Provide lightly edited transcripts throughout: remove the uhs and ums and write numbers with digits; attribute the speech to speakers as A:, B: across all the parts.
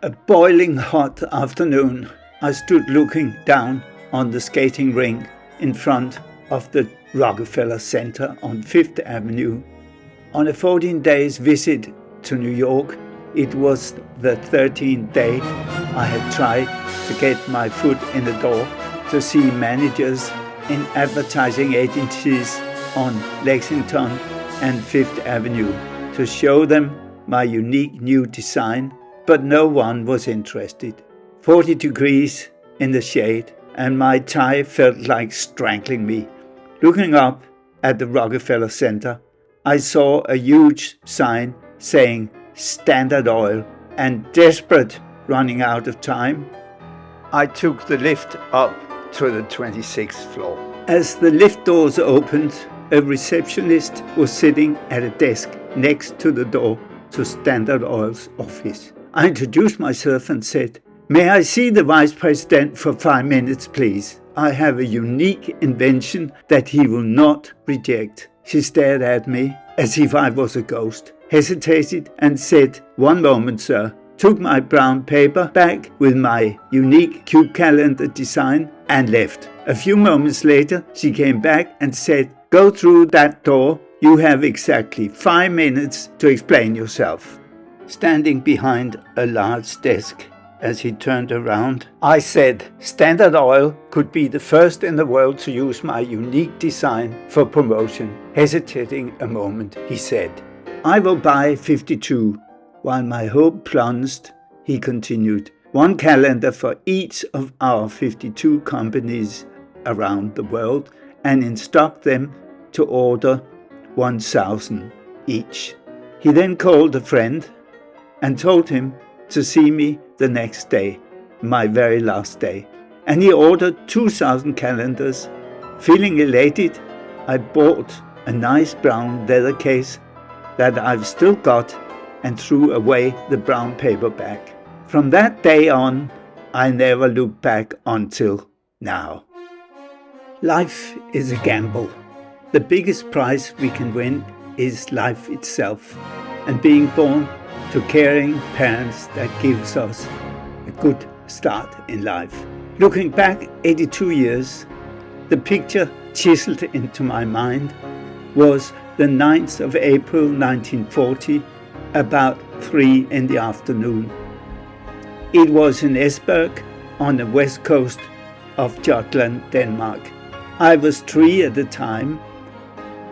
A: A boiling hot afternoon, I stood looking down on the skating rink in front of the Rockefeller Center on Fifth Avenue. On a 14 days visit to New York, it was the 13th day I had tried to get my foot in the door to see managers in advertising agencies on Lexington and Fifth Avenue to show them my unique new design, but no one was interested. 40 degrees in the shade, and my tie felt like strangling me. Looking up at the Rockefeller Center, I saw a huge sign saying Standard Oil, and desperate, running out of time, I took the lift up to the 26th floor. As the lift doors opened, a receptionist was sitting at a desk next to the door to Standard Oil's office. I introduced myself and said, "May I see the Vice President for 5 minutes, please? I have a unique invention that he will not reject." She stared at me as if I was a ghost, hesitated and said, "One moment, sir," took my brown paper bag with my unique cube calendar design and left. A few moments later, she came back and said, "Go through that door. You have exactly 5 minutes to explain yourself." Standing behind a large desk, as he turned around, I said, "Standard Oil could be the first in the world to use my unique design for promotion." Hesitating a moment, he said, "I will buy 52. While my hope plunged, he continued, "One calendar for each of our 52 companies around the world, and instruct them to order 1,000 each." He then called a friend and told him to see me the next day, my very last day. And he ordered 2,000 calendars. Feeling elated, I bought a nice brown leather case that I've still got and threw away the brown paper bag. From that day on, I never looked back until now. Life is a gamble. The biggest prize we can win is life itself, and being born to caring parents that gives us a good start in life. Looking back 82 years, the picture chiseled into my mind was the 9th of April 1940, about 3 in the afternoon. It was in Esbjerg on the west coast of Jutland, Denmark. I was 3 at the time.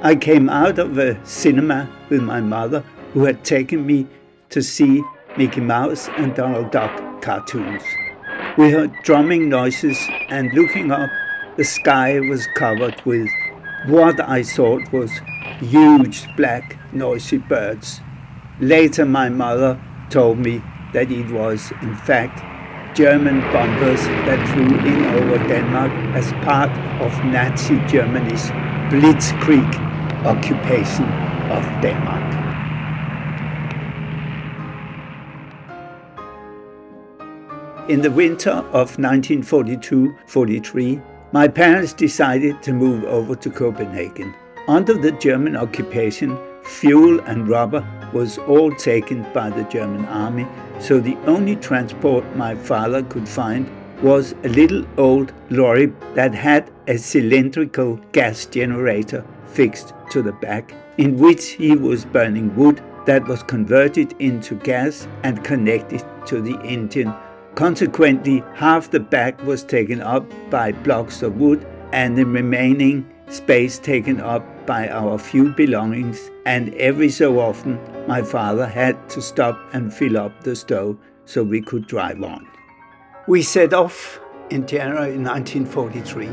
A: I came out of a cinema with my mother, who had taken me to see Mickey Mouse and Donald Duck cartoons. We heard drumming noises, and looking up, the sky was covered with what I thought was huge black noisy birds. Later my mother told me that it was in fact German bombers that flew in over Denmark as part of Nazi Germany's blitzkrieg occupation of Denmark. In the winter of 1942-43, my parents decided to move over to Copenhagen. Under the German occupation, fuel and rubber was all taken by the German army, so the only transport my father could find was a little old lorry that had a cylindrical gas generator fixed to the back, in which he was burning wood that was converted into gas and connected to the engine. Consequently, half the back was taken up by blocks of wood and the remaining space taken up by our few belongings, and every so often my father had to stop and fill up the stove so we could drive on. We set off in January 1943,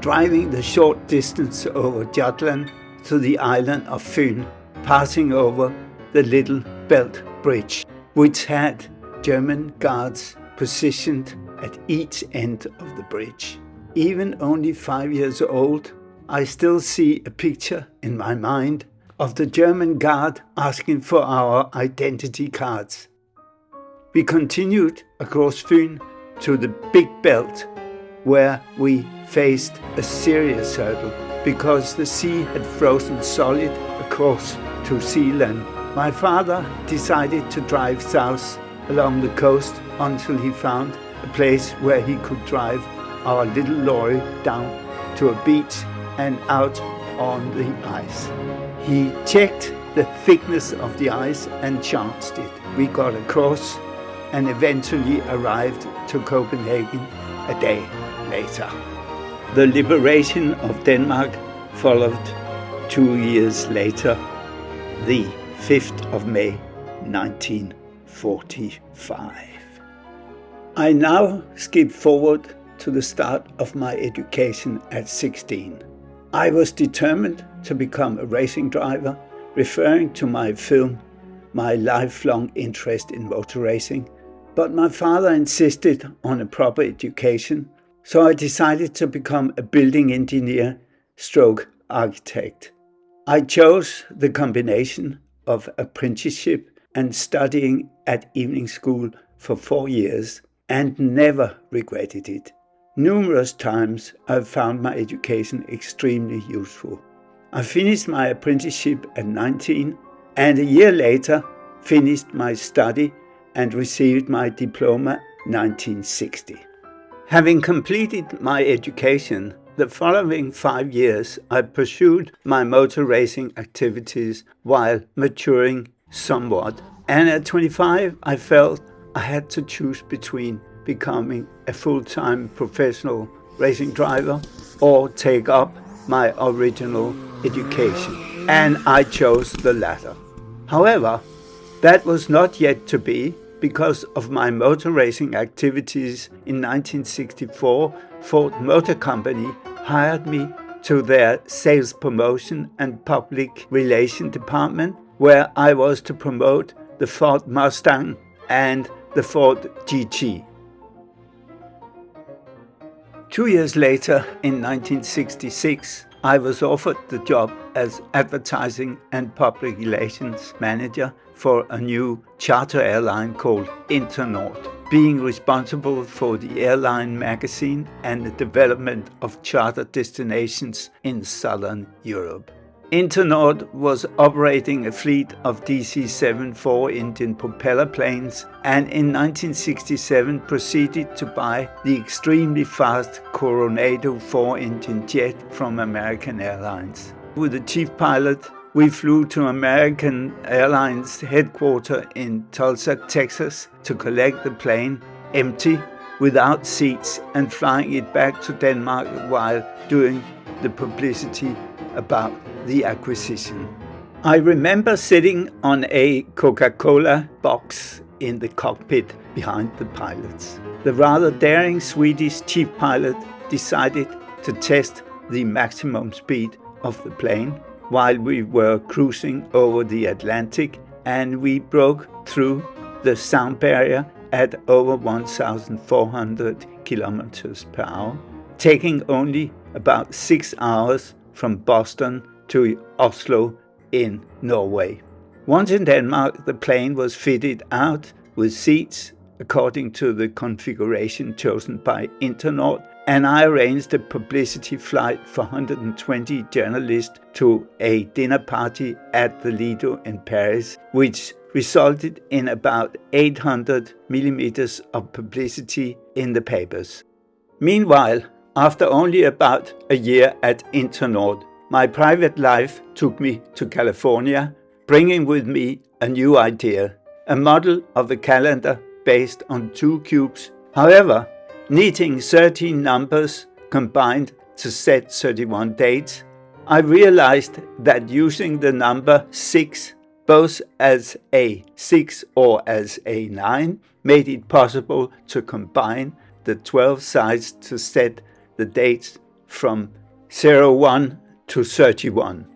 A: driving the short distance over Jutland to the island of Fyn, passing over the Little Belt Bridge, which had German guards positioned at each end of the bridge. Even only 5 years old, I still see a picture in my mind of the German guard asking for our identity cards. We continued across Fyn to the Big Belt, where we faced a serious hurdle because the sea had frozen solid across to Zealand. My father decided to drive south along the coast until he found a place where he could drive our little lorry down to a beach and out on the ice. He checked the thickness of the ice and chanced it. We got across and eventually arrived to Copenhagen a day later. The liberation of Denmark followed 2 years later, the 5th of May, 1945. I now skip forward to the start of my education at 16. I was determined to become a racing driver, referring to my film, my lifelong interest in motor racing, but my father insisted on a proper education, so I decided to become a building engineer stroke architect. I chose the combination of apprenticeship and studying at evening school for 4 years and never regretted it. Numerous times I've found my education extremely useful. I finished my apprenticeship at 19 and a year later finished my study and received my diploma 1960. Having completed my education, the following 5 years I pursued my motor racing activities while maturing somewhat, and at 25 I felt I had to choose between becoming a full-time professional racing driver or take up my original education, and I chose the latter. However, that was not yet to be. Because of my motor racing activities in 1964, Ford Motor Company hired me to their sales promotion and public relation department, where I was to promote the Ford Mustang and the Ford GT. 2 years later, in 1966, I was offered the job as advertising and public relations manager for a new charter airline called Inventor, being responsible for the airline magazine and the development of charter destinations in Southern Europe. Inventor was operating a fleet of DC-7 4-engine propeller planes, and in 1967 proceeded to buy the extremely fast Coronado 4-engine jet from American Airlines. With the chief pilot, we flew to American Airlines headquarters in Tulsa, Texas, to collect the plane empty, without seats, and flying it back to Denmark while doing the publicity about the acquisition. I remember sitting on a Coca-Cola box in the cockpit behind the pilots. The rather daring Swedish chief pilot decided to test the maximum speed of the plane while we were cruising over the Atlantic, and we broke through the sound barrier at over 1,400 kilometers per hour, taking only about 6 hours from Boston to Oslo in Norway. Once in Denmark, the plane was fitted out with seats according to the configuration chosen by Inventor, and I arranged a publicity flight for 120 journalists to a dinner party at the Lido in Paris, which resulted in about 800 millimeters of publicity in the papers. Meanwhile, after only about a year at Inventor, my private life took me to California, bringing with me a new idea, a model of a calendar based on 2 cubes. However, needing 13 numbers combined to set 31 dates, I realized that using the number 6, both as a 6 or as a 9, made it possible to combine the 12 sides to set the dates from 01 to 31.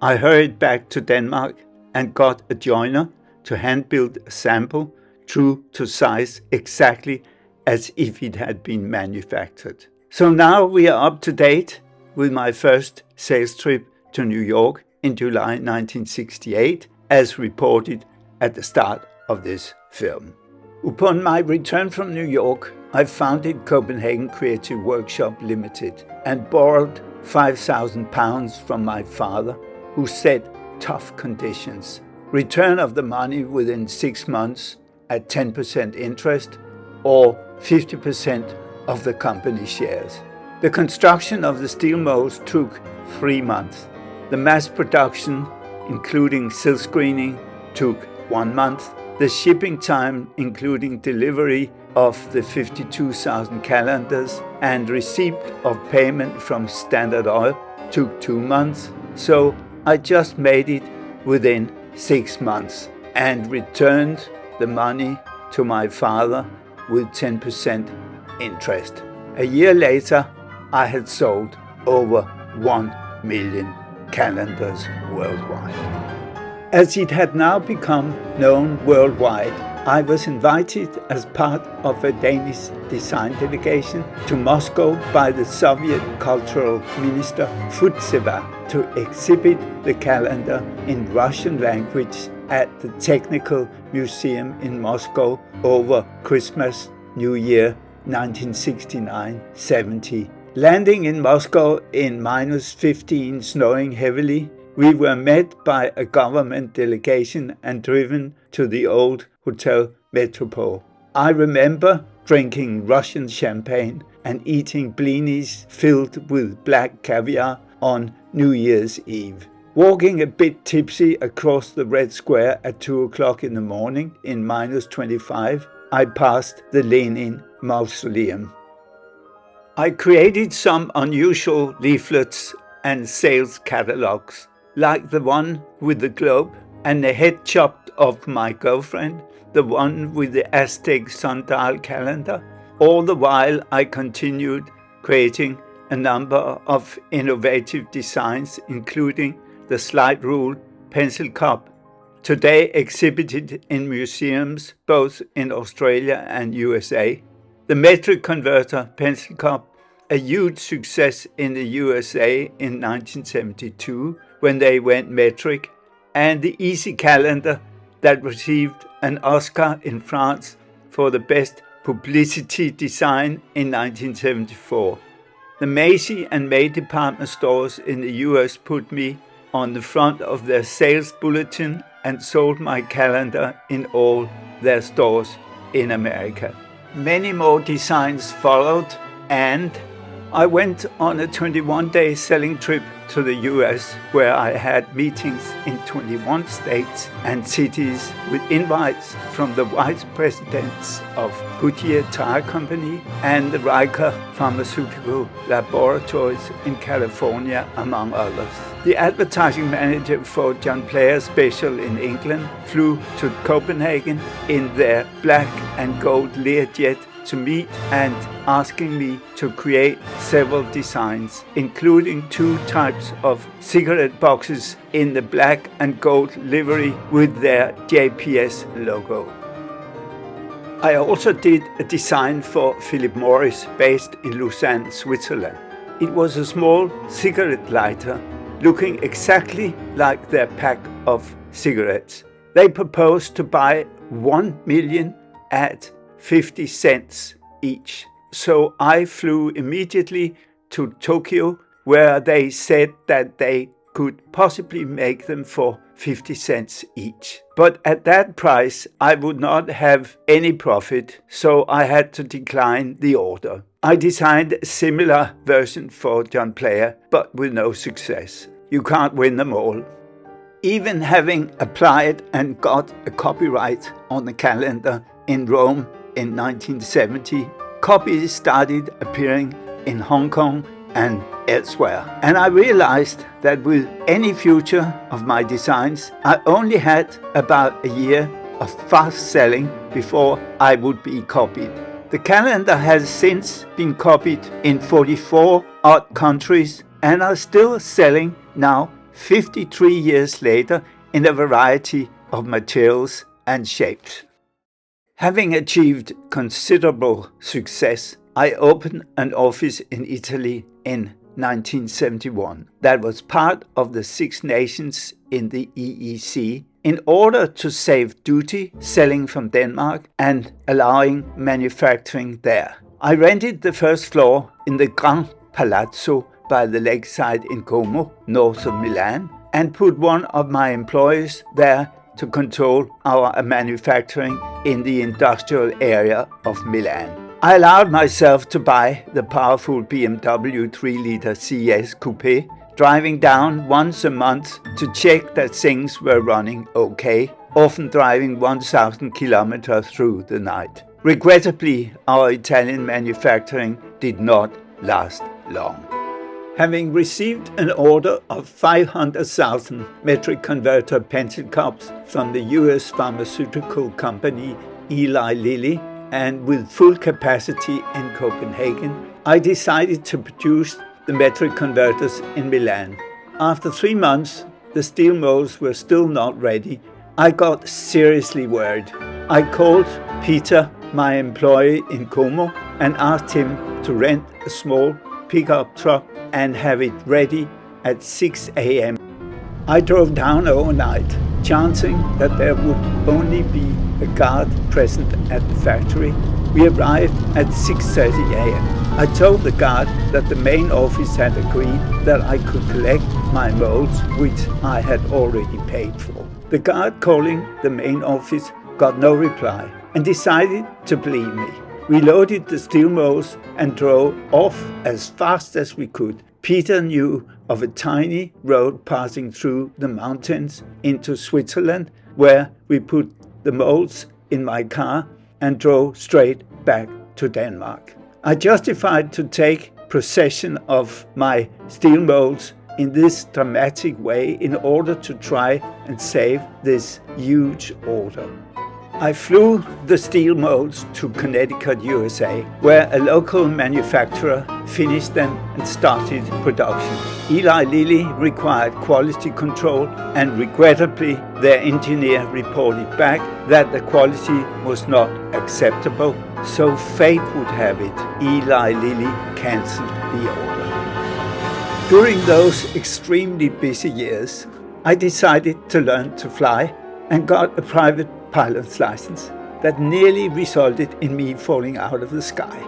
A: I hurried back to Denmark and got a joiner to hand-build a sample true to size, exactly as if it had been manufactured. So now we are up to date with my first sales trip to New York in July 1968, as reported at the start of this film. Upon my return from New York, I founded Copenhagen Creative Workshop Limited and borrowed £5,000 from my father, who set tough conditions. Return of the money within 6 months, at 10% interest or 50% of the company shares. The construction of the steel molds took 3 months. The mass production, including silk screening, took 1 month. The shipping time, including delivery of the 52,000 calendars and receipt of payment from Standard Oil, took 2 months. So I just made it within 6 months and returned the money to my father with 10% interest. A year later, I had sold over 1 million calendars worldwide. As it had now become known worldwide, I was invited as part of a Danish design delegation to Moscow by the Soviet Cultural Minister Futseva to exhibit the calendar in Russian language at the Technical Museum in Moscow over Christmas, New Year 1969-70. Landing in Moscow in -15, snowing heavily, we were met by a government delegation and driven to the old Hotel Metropole. I remember drinking Russian champagne and eating blinis filled with black caviar on New Year's Eve. Walking a bit tipsy across the Red Square at 2 o'clock in the morning in -25, I passed the Lenin Mausoleum. I created some unusual leaflets and sales catalogs, like the one with the globe and the head chopped off my girlfriend, the one with the Aztec sundial calendar. All the while I continued creating a number of innovative designs, including the slide rule pencil cup, today exhibited in museums both in Australia and USA. The metric converter pencil cup, a huge success in the USA in 1972 when they went metric, and the easy calendar that received an Oscar in France for the best publicity design in 1974. The Macy and May department stores in the US put me on the front of their sales bulletin and sold my calendar in all their stores in America. Many more designs followed, and I went on a 21-day selling trip to the US, where I had meetings in 21 states and cities with invites from the vice presidents of Goodyear Tire Company and the Riker Pharmaceutical Laboratories in California, among others. The advertising manager for John Player Special in England flew to Copenhagen in their black and gold Learjet to meet and asking me to create several designs, including 2 types of cigarette boxes in the black and gold livery with their JPS logo. I also did a design for Philip Morris based in Lausanne, Switzerland. It was a small cigarette lighter looking exactly like their pack of cigarettes. They proposed to buy 1 million at 50 cents each. So I flew immediately to Tokyo, where they said that they could possibly make them for 50 cents each. But at that price, I would not have any profit, so I had to decline the order. I designed a similar version for John Player, but with no success. You can't win them all. Even having applied and got a copyright on the calendar in Rome in 1970, copies started appearing in Hong Kong and elsewhere. And I realized that with any future of my designs, I only had about a year of fast selling before I would be copied. The calendar has since been copied in 44 odd countries and are still selling now 53 years later in a variety of materials and shapes. Having achieved considerable success, I opened an office in Italy in 1971 that was part of the 6 nations in the EEC in order to save duty selling from Denmark and allowing manufacturing there. I rented the first floor in the Grand Palazzo by the lakeside in Como, north of Milan, and put one of my employees there to control our manufacturing in the industrial area of Milan. I allowed myself to buy the powerful BMW 3-liter CS Coupe, driving down once a month to check that things were running okay, often driving 1,000 kilometers through the night. Regrettably, our Italian manufacturing did not last long. Having received an order of 500,000 metric converter pencil cups from the US pharmaceutical company Eli Lilly, and with full capacity in Copenhagen, I decided to produce the metric converters in Milan. After 3 months, the steel molds were still not ready. I got seriously worried. I called Peter, my employee in Como, and asked him to rent a small pickup truck and have it ready at 6 a.m. I drove down overnight, chancing that there would only be a guard present at the factory. We arrived at 6:30 a.m. I told the guard that the main office had agreed that I could collect my molds, which I had already paid for. The guard calling the main office got no reply and decided to believe me. We loaded the steel molds and drove off as fast as we could. Peter knew of a tiny road passing through the mountains into Switzerland, where we put the molds in my car and drove straight back to Denmark. I justified to take possession of my steel molds in this dramatic way in order to try and save this huge order. I flew the steel molds to Connecticut, USA, where a local manufacturer finished them and started production. Eli Lilly required quality control, and regrettably their engineer reported back that the quality was not acceptable, so fate would have it, Eli Lilly cancelled the order. During those extremely busy years, I decided to learn to fly and got a private pilot's license that nearly resulted in me falling out of the sky.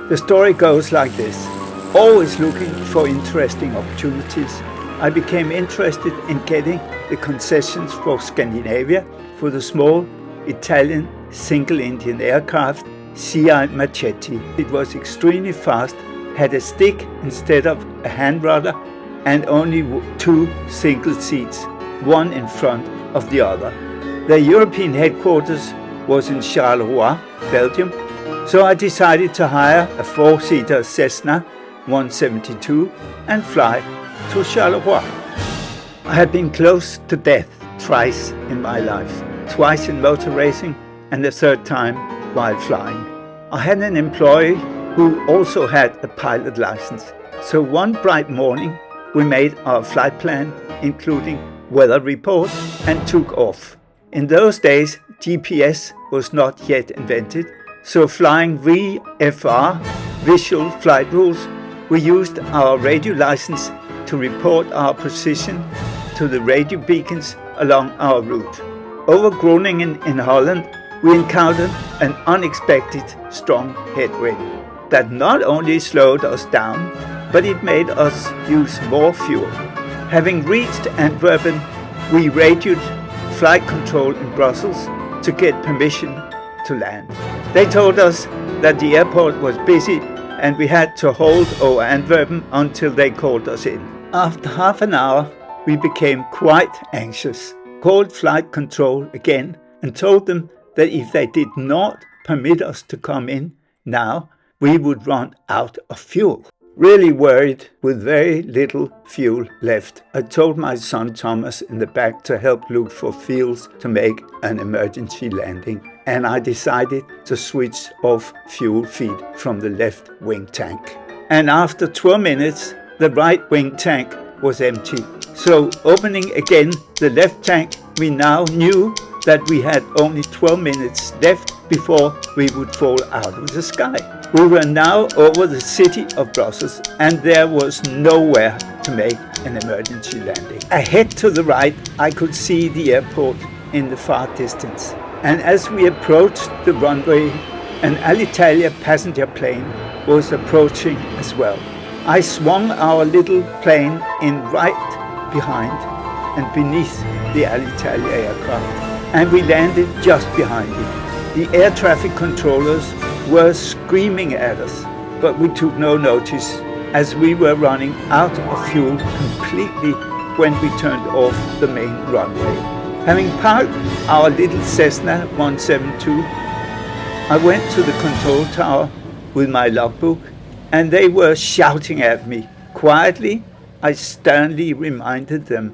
A: The story goes like this. Always looking for interesting opportunities, I became interested in getting the concessions for Scandinavia for the small Italian single-engine aircraft CI Machetti. It was extremely fast, had a stick instead of a hand rudder, and only 2 single seats, one in front of the other. Their European headquarters was in Charleroi, Belgium, so I decided to hire a 4-seater Cessna 172 and fly to Charleroi. I had been close to death twice in my life, twice in motor racing and the third time while flying. I had an employee who also had a pilot license, so one bright morning we made our flight plan, including weather report, and took off. In those days, GPS was not yet invented, so flying VFR, Visual Flight Rules, we used our radio license to report our position to the radio beacons along our route. Over Groningen in Holland, we encountered an unexpected strong headwind that not only slowed us down, but it made us use more fuel. Having reached Antwerpen, we radioed flight control in Brussels to get permission to land. They told us that the airport was busy and we had to hold over Antwerpen until they called us in. After half an hour, we became quite anxious, called flight control again and told them that if they did not permit us to come in now, we would run out of fuel. Really worried, with very little fuel left, I told my son Thomas in the back to help look for fuels to make an emergency landing, and I decided to switch off fuel feed from the left wing tank. And after 12 minutes, the right wing tank was empty. So opening again the left tank, we now knew that we had only 12 minutes left before we would fall out of the sky. We were now over the city of Brussels and there was nowhere to make an emergency landing. Ahead to the right, I could see the airport in the far distance. And as we approached the runway, an Alitalia passenger plane was approaching as well. I swung our little plane in right behind and beneath the Alitalia aircraft. and we landed just behind it. The air traffic controllers were screaming at us, but we took no notice as we were running out of fuel completely when we turned off the main runway. Having parked our little Cessna 172, I went to the control tower with my logbook, and they were shouting at me. Quietly, I sternly reminded them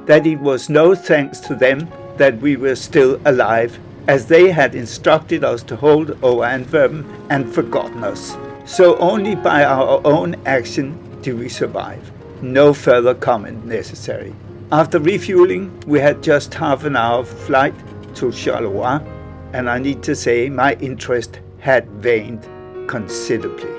A: that it was no thanks to them that we were still alive, as they had instructed us to hold over Antwerpen and forgotten us. So only by our own action did we survive. No further comment necessary. After refueling, we had just half an hour flight to Charleroi, and I need to say my interest had waned considerably.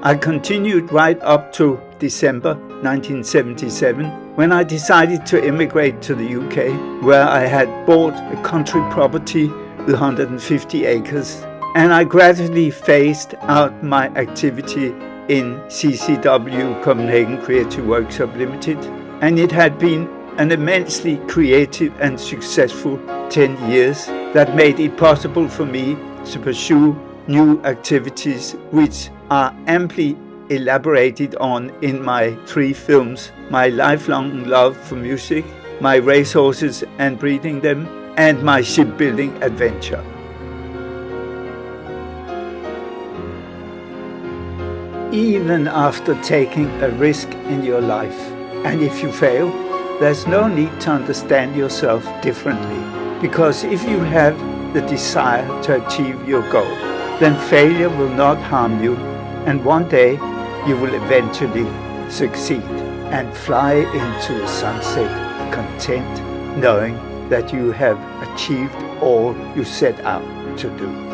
A: I continued right up to December 1977, when I decided to immigrate to the UK, where I had bought a country property with 150 acres, and I gradually phased out my activity in CCW Copenhagen Creative Workshop Limited, and it had been an immensely creative and successful 10 years that made it possible for me to pursue new activities which are amply elaborated on in my 3 films: my lifelong love for music, my racehorses and breeding them, and my shipbuilding adventure. Even after taking a risk in your life, and if you fail, there's no need to understand yourself differently, because if you have the desire to achieve your goal, then failure will not harm you, and one day you will eventually succeed and fly into the sunset content, knowing that you have achieved all you set out to do.